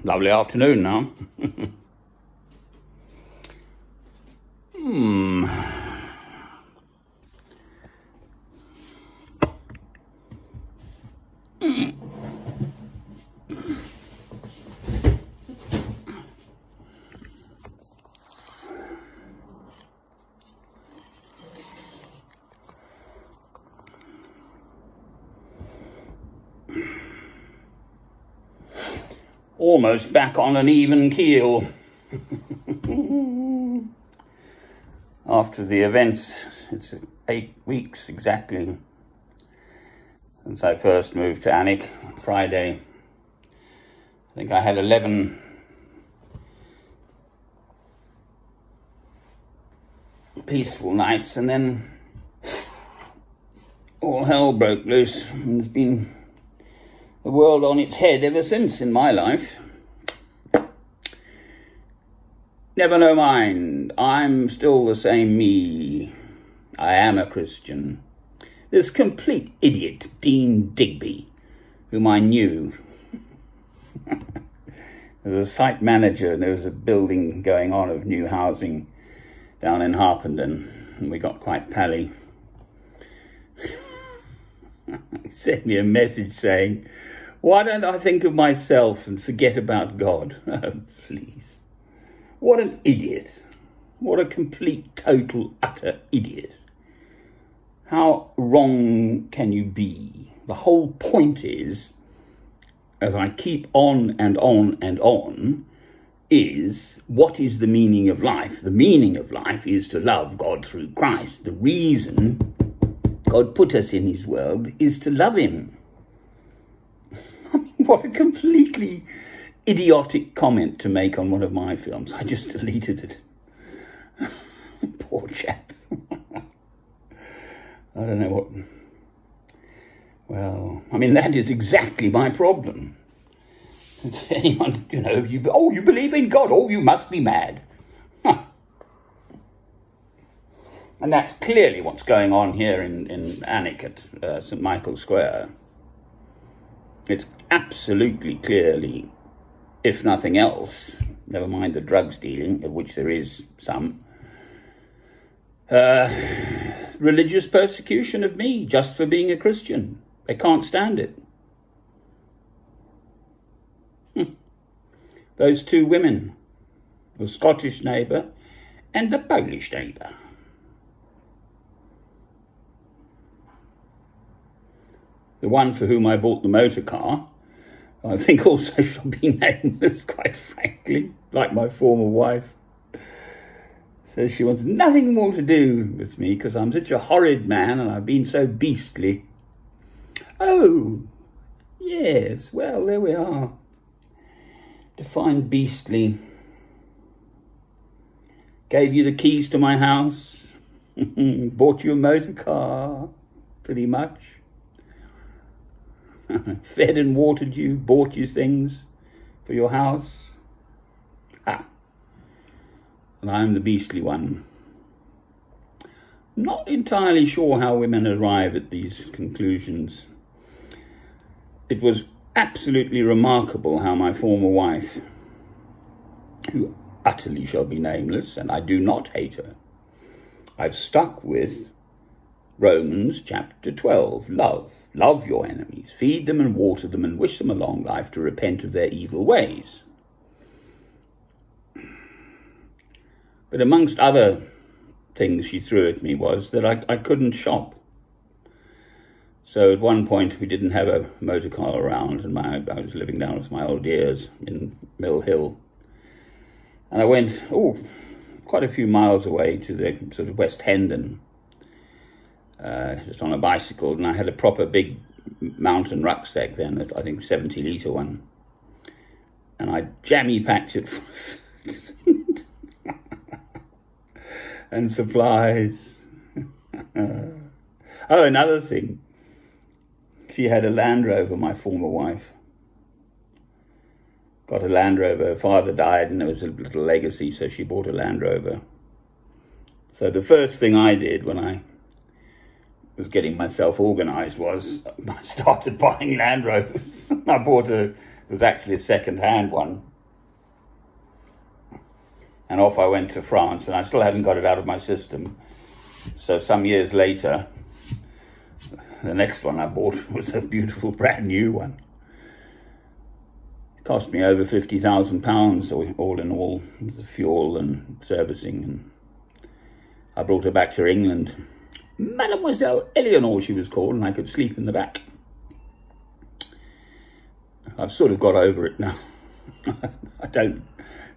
Lovely afternoon now. Almost back on an even keel. After the events, it's 8 weeks exactly since I first moved to Alnwick on Friday. I think I had 11 peaceful nights, and then all hell broke loose, and there's been the world on its head ever since in my life. Never no mind, I'm still the same me. I am a Christian. This complete idiot, Dean Digby, whom I knew. As a site manager, and there was a building going on of new housing down in Harpenden, and we got quite pally. He sent me a message saying, "Why don't I think of myself and forget about God?" Oh, please. What an idiot. What a complete, total, utter idiot. How wrong can you be? The whole point is, as I keep on and on and on, is what is the meaning of life? The meaning of life is to love God through Christ. The reason God put us in his world is to love him. I mean, what a completely idiotic comment to make on one of my films. I just deleted it. Poor chap. I don't know what... Well, I mean, that is exactly my problem. Since anyone, you believe in God, oh, you must be mad. Huh. And that's clearly what's going on here in Alnwick at St. Michael's Square. It's absolutely clearly, if nothing else, never mind the drugs dealing, of which there is some, religious persecution of me just for being a Christian. They can't stand it. Those two women, the Scottish neighbour and the Polish neighbour. The one for whom I bought the motor car, I think also shall be nameless, quite frankly, like my former wife. Says she wants nothing more to do with me because I'm such a horrid man and I've been so beastly. Oh, yes, well, there we are. Define beastly. Gave you the keys to my house. Bought you a motor car, pretty much. Fed and watered you, bought you things for your house. Ah. And I'm the beastly one. Not entirely sure how women arrive at these conclusions. It was absolutely remarkable how my former wife, who utterly shall be nameless, and I do not hate her, I've stuck with Romans chapter 12, love. Love your enemies, feed them and water them and wish them a long life to repent of their evil ways. But amongst other things she threw at me was that I couldn't shop. So at one point we didn't have a motor car around, and I was living down with my old years in Mill Hill. And I went, quite a few miles away to the sort of West Hendon, just on a bicycle, and I had a proper big mountain rucksack then, I think 70-litre one, and I jammy-packed it full of food and supplies. Another thing, she had a Land Rover, my former wife. Got a Land Rover, her father died and there was a little legacy, so she bought a Land Rover. So the first thing I did when I was getting myself organised was I started buying Land Rovers. I bought a It was actually a second-hand one. And off I went to France, and I still hadn't got it out of my system. So some years later, the next one I bought was a beautiful brand new one. It cost me over £50,000 all in all, the fuel and servicing. And I brought her back to England. Mademoiselle Eleanor, she was called, and I could sleep in the back. I've sort of got over it now. I don't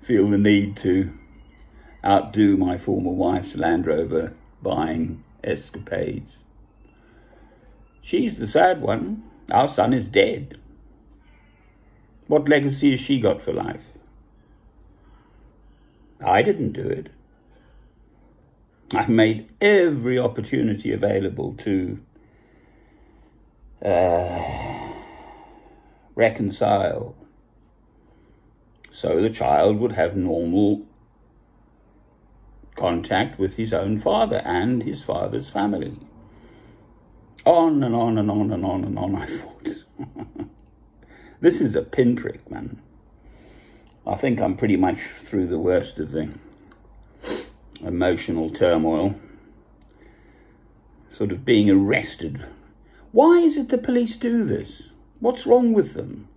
feel the need to outdo my former wife's Land Rover buying escapades. She's the sad one. Our son is dead. What legacy has she got for life? I didn't do it. I made every opportunity available to reconcile, so the child would have normal contact with his own father and his father's family. On and on and on and on and on I fought. This is a pinprick, man. I think I'm pretty much through the worst of the emotional turmoil. Sort of being arrested. Why is it the police do this? What's wrong with them?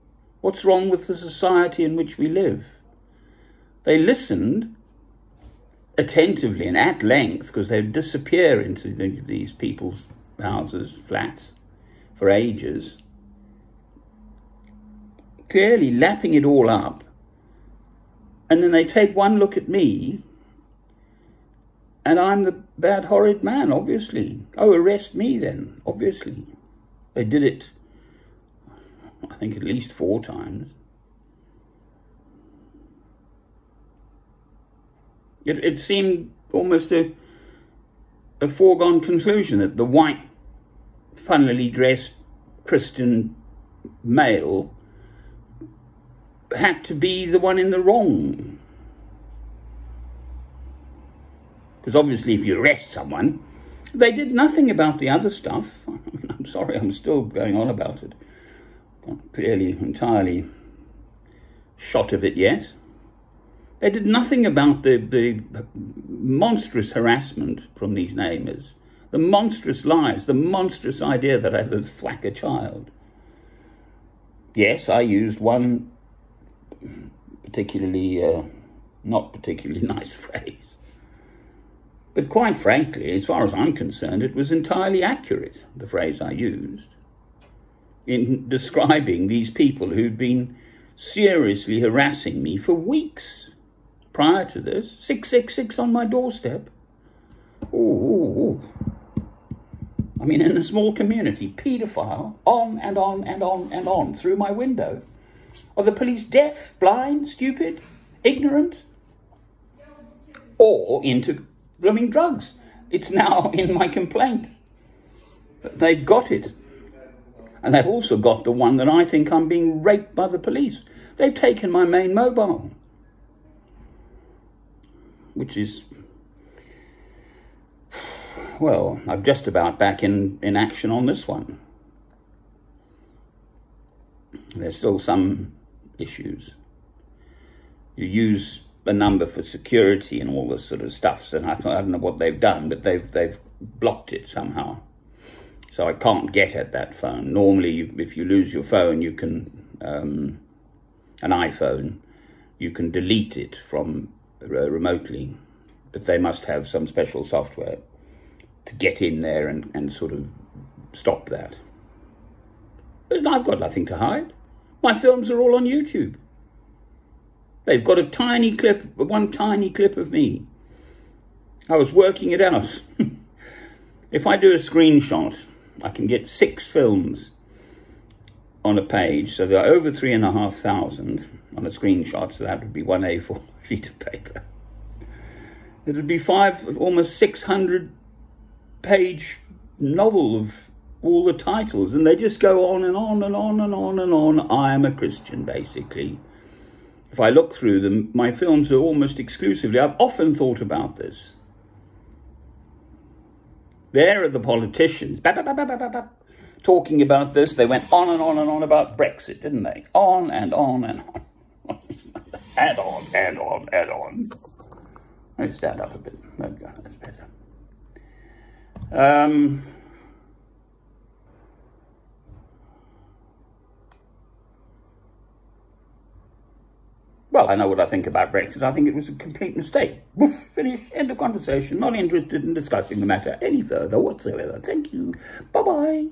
What's wrong with the society in which we live? They listened attentively and at length, because they'd disappear into these people's houses, flats, for ages, clearly lapping it all up. And then they take one look at me, and I'm the bad, horrid man, obviously. Oh, arrest me then, obviously. They did it, I think, at least 4 times. It seemed almost a foregone conclusion that the white, funnily dressed Christian male had to be the one in the wrong. Because obviously if you arrest someone, they did nothing about the other stuff. I mean, I'm sorry, I'm still going on about it. Not clearly entirely shot of it yet. They did nothing about the monstrous harassment from these namers, the monstrous lies, the monstrous idea that I would thwack a child. Yes, I used one not particularly nice phrase. But quite frankly, as far as I'm concerned, it was entirely accurate, the phrase I used, in describing these people who'd been seriously harassing me for weeks prior to this. 666 on my doorstep. Ooh. I mean, in a small community, paedophile, on and on and on and on, through my window. Are the police deaf, blind, stupid, ignorant? Or into blooming drugs? It's now in my complaint. They've got it. And they've also got the one that I think I'm being raped by the police. They've taken my main mobile, which is, well, I'm just about back in action on this one. There's still some issues. You use a number for security and all this sort of stuff, and I don't know what they've done, but they've blocked it somehow. So I can't get at that phone. Normally, if you lose your phone, you can, an iPhone, you can delete it from remotely, but they must have some special software to get in there and sort of stop that. But I've got nothing to hide. My films are all on YouTube. They've got a tiny clip, one tiny clip of me. I was working it out. If I do a screenshot, I can get 6 films on a page, so there are over 3,500 on a screenshot, so that would be 1 A4 sheet of paper. It would be almost 600 page novel of all the titles, and they just go on and on and on and on and on. I am a Christian, basically. If I look through them, my films are almost exclusively, I've often thought about this. There are the politicians, talking about this, they went on and on and on about Brexit, didn't they? On and on and on. And on and on and on. Let me stand up a bit. There we go, that's better. Well, I know what I think about Brexit. I think it was a complete mistake. Woof, finish, end of conversation. Not interested in discussing the matter any further whatsoever. Thank you. Bye-bye.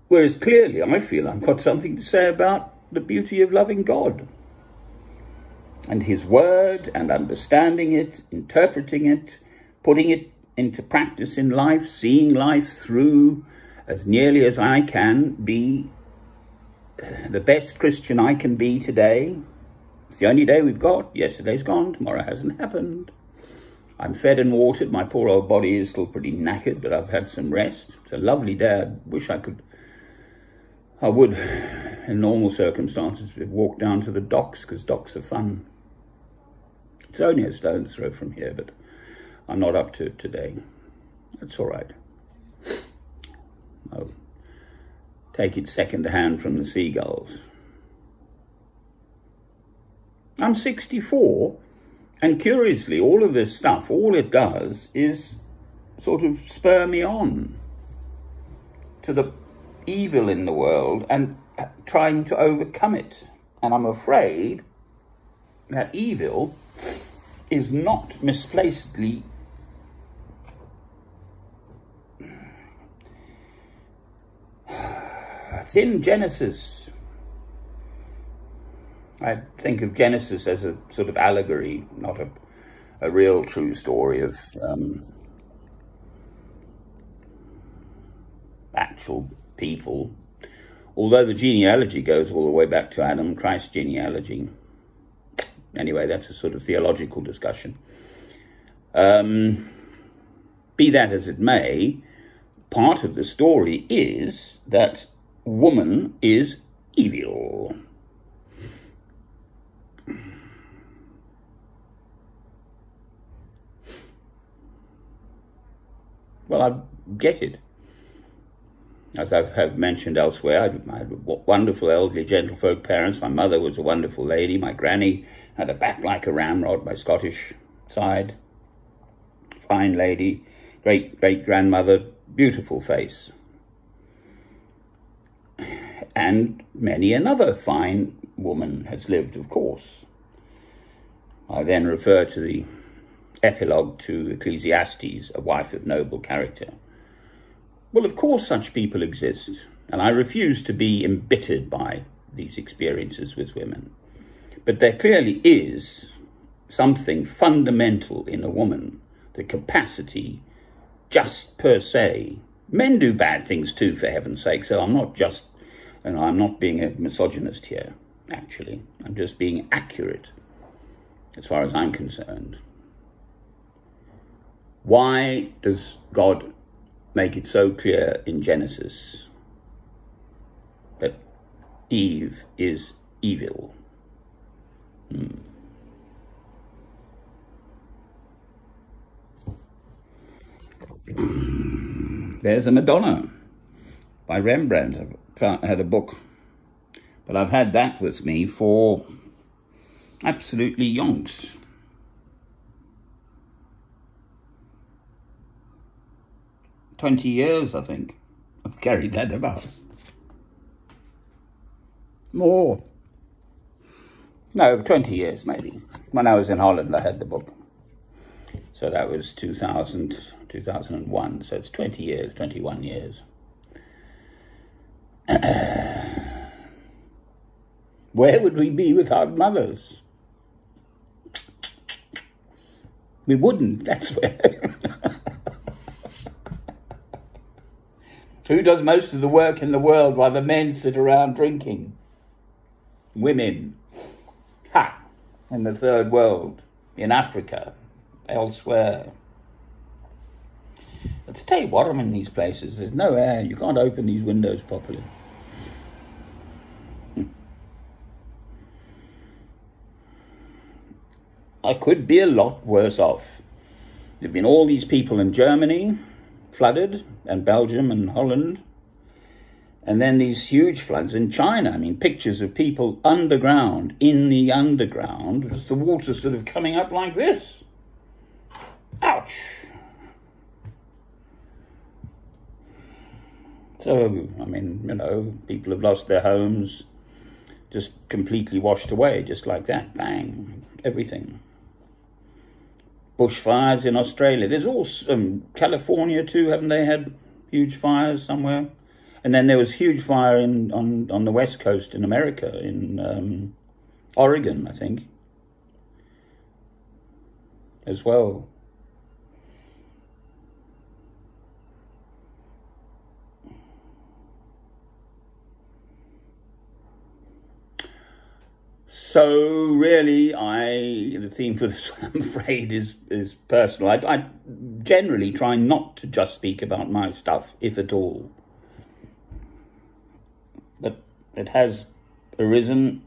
Whereas clearly I feel I've got something to say about the beauty of loving God and his word and understanding it, interpreting it, putting it into practice in life, seeing life through as nearly as I can, be the best Christian I can be today. It's the only day we've got. Yesterday's gone. Tomorrow hasn't happened. I'm fed and watered. My poor old body is still pretty knackered, but I've had some rest. It's a lovely day. I wish I would, in normal circumstances, walk down to the docks, because docks are fun. It's only a stone's throw from here, but I'm not up to it today. That's all right. I'll take it second hand from the seagulls. I'm 64, and curiously, all of this stuff, all it does is sort of spur me on to the evil in the world and trying to overcome it. And I'm afraid that evil is not misplacedly it's in Genesis. I think of Genesis as a sort of allegory, not a real true story of actual people. Although the genealogy goes all the way back to Adam, Christ's genealogy. Anyway, that's a sort of theological discussion. Be that as it may, part of the story is that woman is evil. Well, I get it. As I have mentioned elsewhere, I had wonderful elderly gentlefolk parents. My mother was a wonderful lady. My granny had a back like a ramrod, my Scottish side. Fine lady, great-great-grandmother, beautiful face. And many another fine woman has lived, of course. I then refer to the epilogue to Ecclesiastes, a wife of noble character. Well, of course such people exist, and I refuse to be embittered by these experiences with women. But there clearly is something fundamental in a woman, the capacity, just per se. Men do bad things too, for heaven's sake, so I'm not just, I'm not being a misogynist here, actually. I'm just being accurate, as far as I'm concerned. Why does God make it so clear in Genesis that Eve is evil? There's a Madonna by Rembrandt. I had a book, but I've had that with me for absolutely yonks. "20 years, I think, I've carried that about. More. No, 20 years maybe. When I was in Holland, I had the book. So that was 2001. So it's 20 years, 21 years. Where would we be without mothers? We wouldn't, that's where. Who does most of the work in the world while the men sit around drinking? Women. Ha! In the third world, in Africa, elsewhere. Let's tell you what, I'm in these places. There's no air. You can't open these windows properly. I could be a lot worse off. There've been all these people in Germany, flooded, and Belgium and Holland. And then these huge floods in China. I mean, pictures of people underground, in the underground, with the water sort of coming up like this. Ouch. So, I mean, you know, people have lost their homes, just completely washed away, just like that. Bang, everything. Bushfires in Australia. There's also California too, haven't they had huge fires somewhere? And then there was huge fire on the west coast in America, in Oregon, I think, as well. So really, the theme for this one, I'm afraid, is personal. I generally try not to just speak about my stuff, if at all. But it has arisen,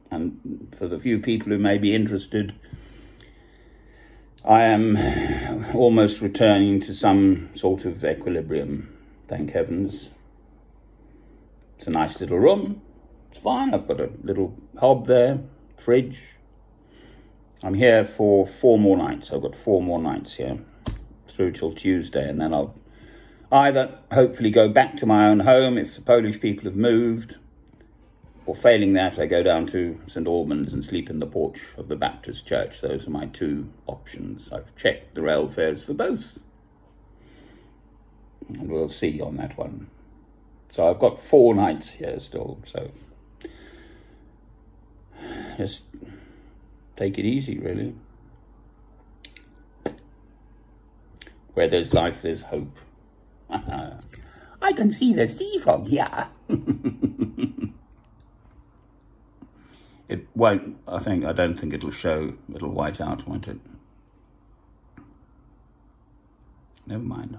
and for the few people who may be interested, I am almost returning to some sort of equilibrium, thank heavens. It's a nice little room. It's fine. I've got a little hob there, fridge. I'm here for 4 more nights. I've got 4 more nights here through till Tuesday, and then I'll either hopefully go back to my own home if the Polish people have moved, or failing that, I go down to St. Albans and sleep in the porch of the Baptist church. Those are my 2 options. I've checked the rail fares for both, and we'll see on that one. So I've got 4 nights here still, so just take it easy, really. Where there's life, there's hope. I can see the sea from here. It won't, I don't think it'll show, it'll white out, won't it? Never mind.